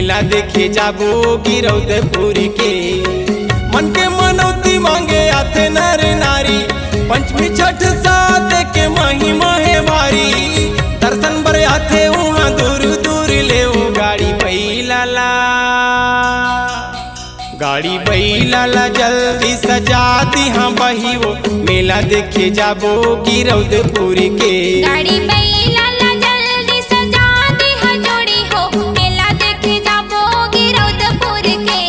मेला देखे जाबो गिरौदपुर के। मन के मनौती मांगे आथे नर नारी, पंचमी छठ साथ के महिमा है भारी। दर्शन बर आथे वहाँ दूर दूर ले गाड़ी बैलाला, गाड़ी बैलाला जल्दी सजा दी हाँ बही वो। मेला देखे जाबो गिरौदपुर के। गाड़ी बैलाला जल्दी सजा दी हाँ जोड़ी हो, मेला देखे जाबो गिरौदपुर के।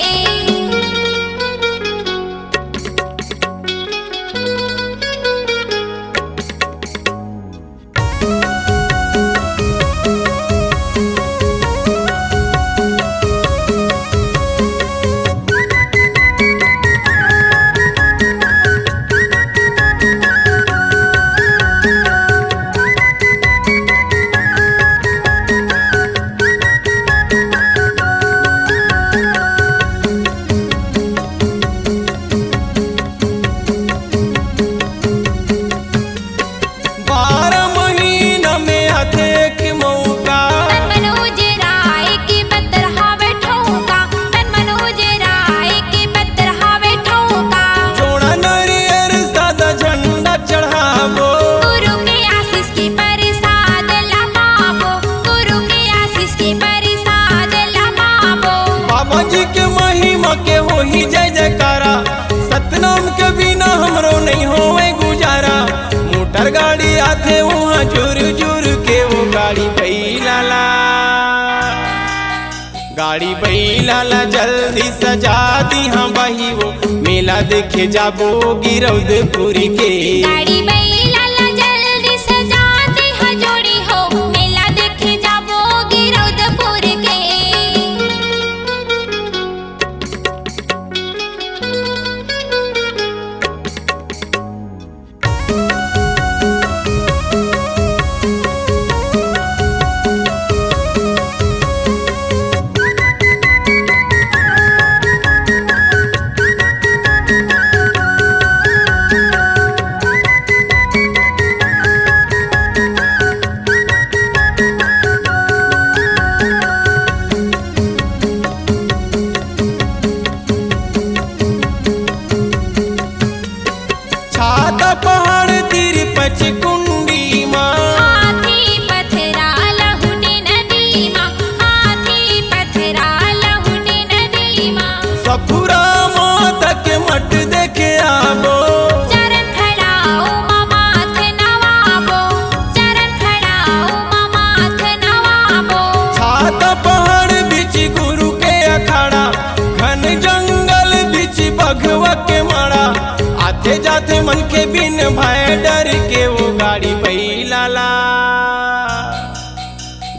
के हो ही जय जयकारा, सतनाम के बिना हमरो नहीं होवे गुजारा। मोटर गाड़ी आथे वहाँ जुर जुर के वो गाड़ी बैलाला, गाड़ी बैलाला जल्दी सजा दी हाँ बही वो। मेला देखे जाबो गिरौदपुर के। गाड़ी बैलाला जल्दी सजा दी हाँ जोड़ी हो, मेला देखे जाबो गिरौदपुर के। पहाड़ तीर पचकुंडी माँ, हाथी पथरा लहुटी नदी माँ, हाथी पथरा लहुटी नदी माँ। सफुरा माता के मठ देखे आबो, चरण खड़ाओ मामाथ नवाबो, चरण खड़ाओ मामाथ नवाबो। छाता पहाड़ बीच गुरु के अखाड़ा, घन जंगल बीच बघवा के माड़ा। आते जाते मन के बिन भय डर के वो गाड़ी बैलाला,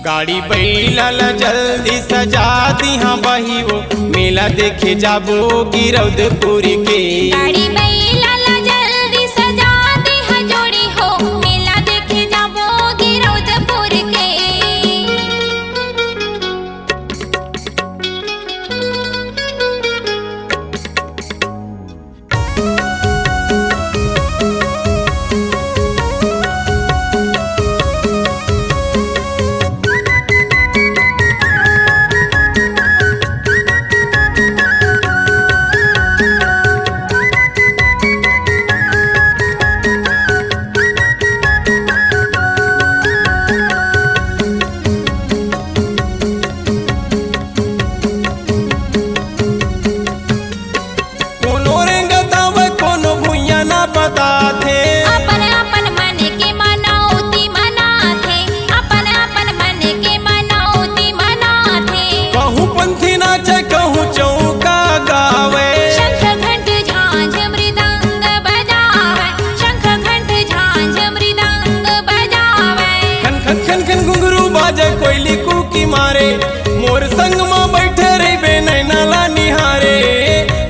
गाड़ी बैलाला जल्दी सजा दी हाँ बही वो। मेला देखे जाबो गिरौदपुर के। गाड़ी बैलाला जल्दी सजा दी हाँ जोड़ी हो, मेला देखे जाबो गिरौदपुर के। कोयली कुकी मारे, मोर संग में बैठे रे बे नैनाला निहारे।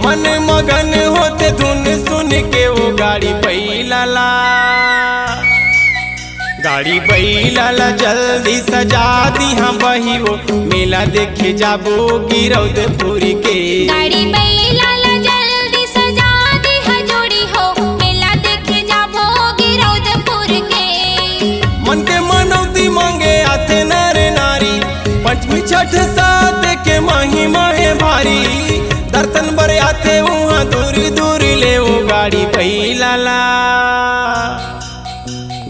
मन मगन होते धुन सुन के वो गाड़ी बैलाला, गाड़ी बैलाला जल्दी सजा दी हाँ बही वो। मेला देखे जाबो गिरौदपुर के। गाड़ी बैलाला जल्दी सजा दी हाँ जोड़ी हो, मेला देखे जाबो गिरौदपुर के। मन के मनौती मांगे आथे नर नारी, पंचमी छठ साथ के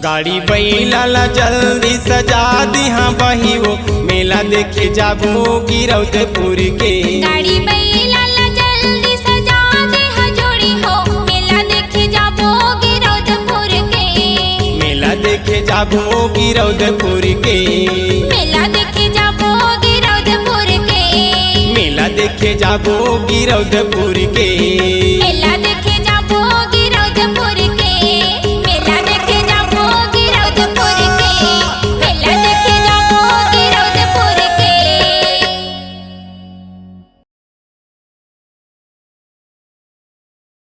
गाड़ी बैला जल्दी सजा दी हाँ बही वो मेला देखे जाबो गिरौदपुर के। गाड़ी बैला जल्दी सजा दे हजोड़ी हो मेला देखे जाबो गिरौदपुर के। मेला देखे जाबो गिरौदपुर के। मेला देखे जाबो गिरौदपुर के। मेला देखे जाबो गिरौदपुर के।